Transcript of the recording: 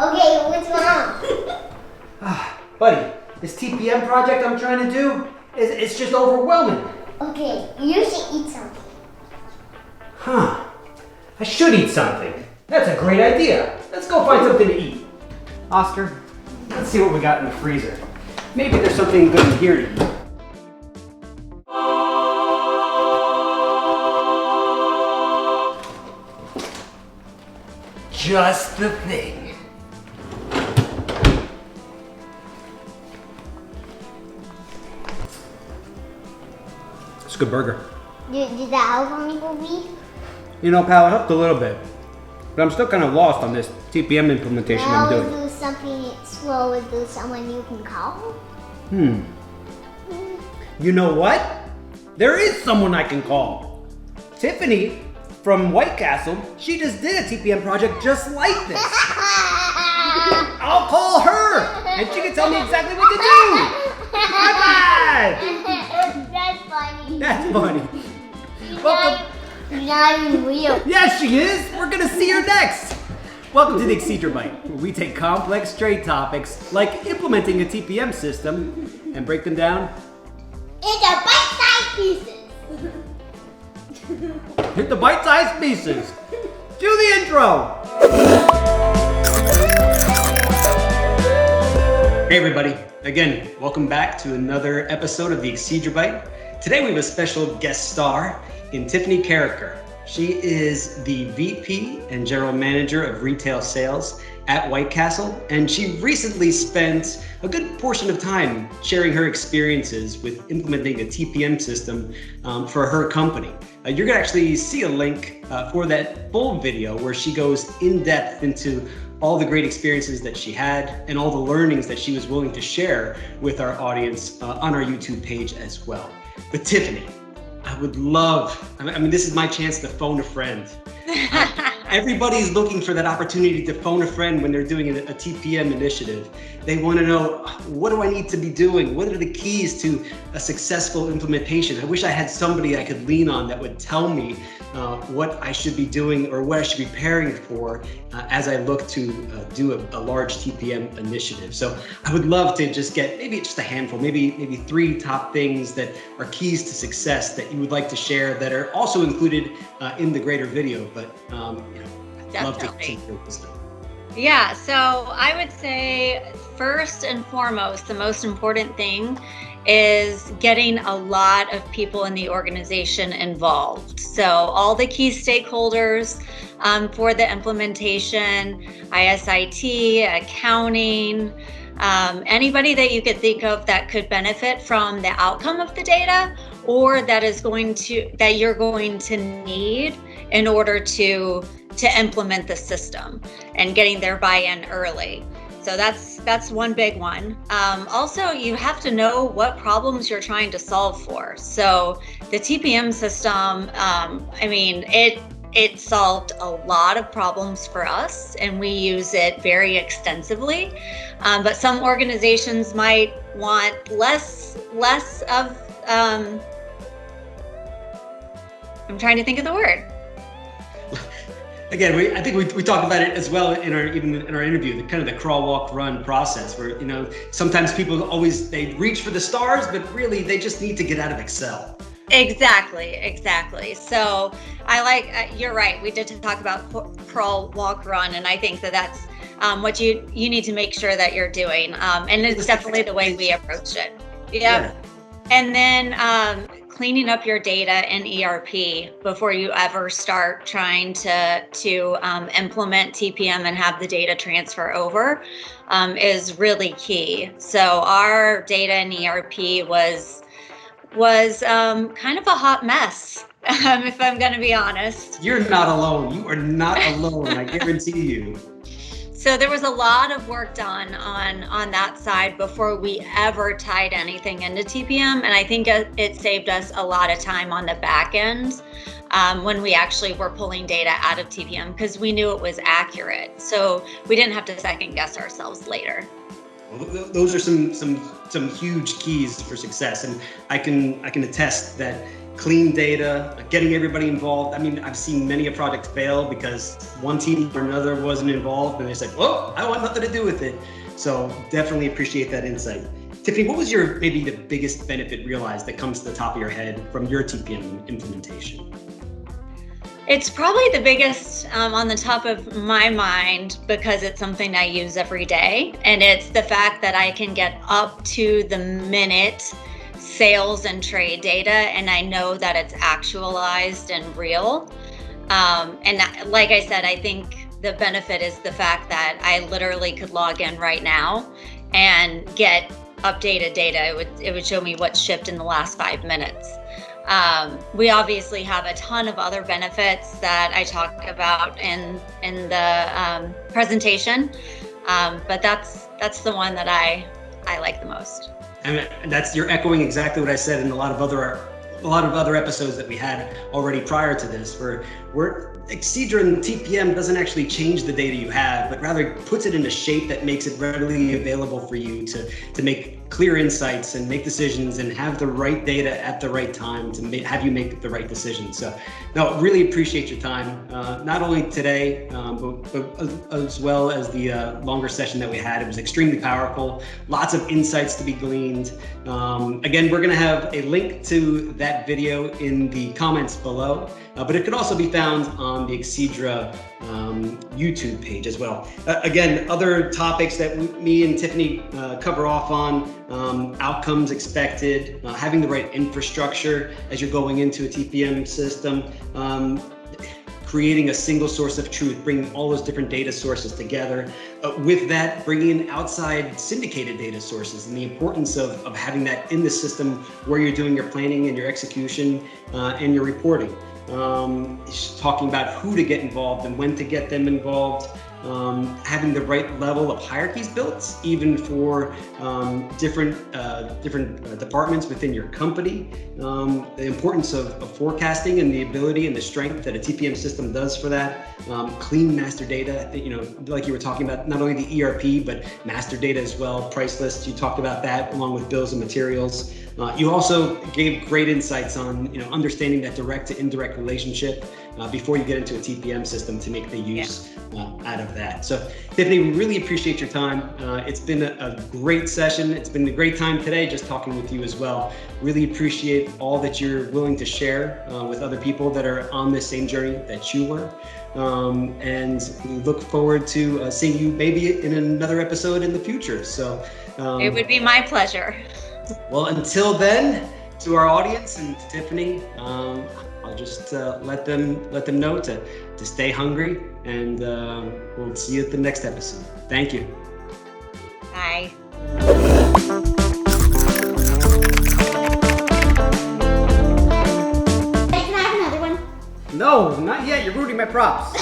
Okay, what's wrong? Buddy, this TPM project I'm trying to do, it's just overwhelming. Okay, you should eat something. Huh. I should eat something. That's a great idea. Let's go find something to eat. Oscar, let's see what we got in the freezer. Maybe there's something good in here to eat. Just the thing. It's a good burger. Did that help on me, Bobby? You know, pal, it helped a little bit. But I'm still kind of lost on this TPM implementation I'm doing. Do something slow with someone you can call? You know what? There is someone I can call. Tiffany from White Castle, she just did a TPM project just like this. I'll call her, and she can tell me exactly what to do. Bye-bye. That's funny. That's funny. Welcome. You're not even real. Yes, she is. We're gonna see her next. Welcome to the Exceedra Byte, where we take complex trade topics like implementing a TPM system and break them down It's a bite-sized pieces. Hit the bite-sized pieces. Do the intro. Hey everybody, again, welcome back to another episode of the Exceedra Byte. Today we have a special guest star in Tiffany Carreker. She is the VP and General Manager of Retail Sales at White Castle, and she recently spent a good portion of time sharing her experiences with implementing a TPM system for her company. You're gonna actually see a link for that full video where she goes in depth into all the great experiences that she had and all the learnings that she was willing to share with our audience on our YouTube page as well. But Tiffany, I would love, this is my chance to phone a friend. Everybody's looking for that opportunity to phone a friend when they're doing a TPM initiative. They want to know, what do I need to be doing? What are the keys to a successful implementation? I wish I had somebody I could lean on that would tell me what I should be doing or what I should be preparing for as I look to do a large TPM initiative. So I would love to just get maybe just a handful, maybe 3 top things that are keys to success that you would like to share that are also included in the greater video. But I'd love to take your wisdom. Yeah, so I would say first and foremost, the most important thing is getting a lot of people in the organization involved. So all the key stakeholders for the implementation, ISIT, accounting, anybody that you could think of that could benefit from the outcome of the data or that you're going to need in order to implement the system and getting their buy-in early. So that's one big one. Also, you have to know what problems you're trying to solve for. So the TPM system, it solved a lot of problems for us and we use it very extensively. But some organizations might want less of, I'm trying to think of the word. Again, I think we talked about it as well in our interview, the kind of the crawl, walk, run process where, sometimes people they reach for the stars, but really they just need to get out of Excel. Exactly. So you're right. We did talk about crawl, walk, run, and I think that's what you need to make sure that you're doing. And it's definitely the way we approached it. Yeah. And then cleaning up your data in ERP before you ever start trying to implement TPM and have the data transfer over is really key. So our data in ERP was kind of a hot mess, if I'm going to be honest. You're not alone. You are not alone, I guarantee you. So there was a lot of work done on that side before we ever tied anything into TPM. And I think it saved us a lot of time on the back end when we actually were pulling data out of TPM because we knew it was accurate. So we didn't have to second guess ourselves later. Well, those are some huge keys for success. And I can attest that clean data, getting everybody involved. I mean, I've seen many a project fail because one team or another wasn't involved and they said, "Whoa, I want nothing to do with it." So definitely appreciate that insight. Tiffany, what was maybe the biggest benefit realized that comes to the top of your head from your TPM implementation? It's probably the biggest on the top of my mind because it's something I use every day. And it's the fact that I can get up to the minute sales and trade data, and I know that it's actualized and real. And like I said, I think the benefit is the fact that I literally could log in right now and get updated data. It would show me what's shipped in the last 5 minutes. We obviously have a ton of other benefits that I talk about in the presentation, but that's the one that I like the most. And you're echoing exactly what I said in a lot of other episodes that we had already prior to this, where Exceedra and TPM doesn't actually change the data you have, but rather puts it in a shape that makes it readily available for you to make clear insights and make decisions and have the right data at the right time to have you make the right decisions. So, no, really appreciate your time, not only today, but as well as the longer session that we had. It was extremely powerful, lots of insights to be gleaned. Again, we're gonna have a link to that video in the comments below, but it could also be found on the Exceedra YouTube page as well. Again, other topics that me and Tiffany cover off on, outcomes expected, having the right infrastructure as you're going into a TPM system, creating a single source of truth, bringing all those different data sources together. With that, bringing in outside syndicated data sources and the importance of having that in the system where you're doing your planning and your execution and your reporting. Talking about who to get involved and when to get them involved, having the right level of hierarchies built, even for different departments within your company. The importance of forecasting and the ability and the strength that a TPM system does for that. Clean master data, like you were talking about, not only the ERP, but master data as well, price lists. You talked about that along with bills and materials. You also gave great insights on understanding that direct to indirect relationship before you get into a TPM system to make the use out of that. So Tiffany, we really appreciate your time. It's been a great session. It's been a great time today just talking with you as well. Really appreciate all that you're willing to share with other people that are on the same journey that you were. And we look forward to seeing you maybe in another episode in the future. So it would be my pleasure. Well, until then, to our audience and to Tiffany, I'll just let them know to stay hungry, and we'll see you at the next episode. Thank you. Bye. Hey, can I have another one? No, not yet. You're ruining my props.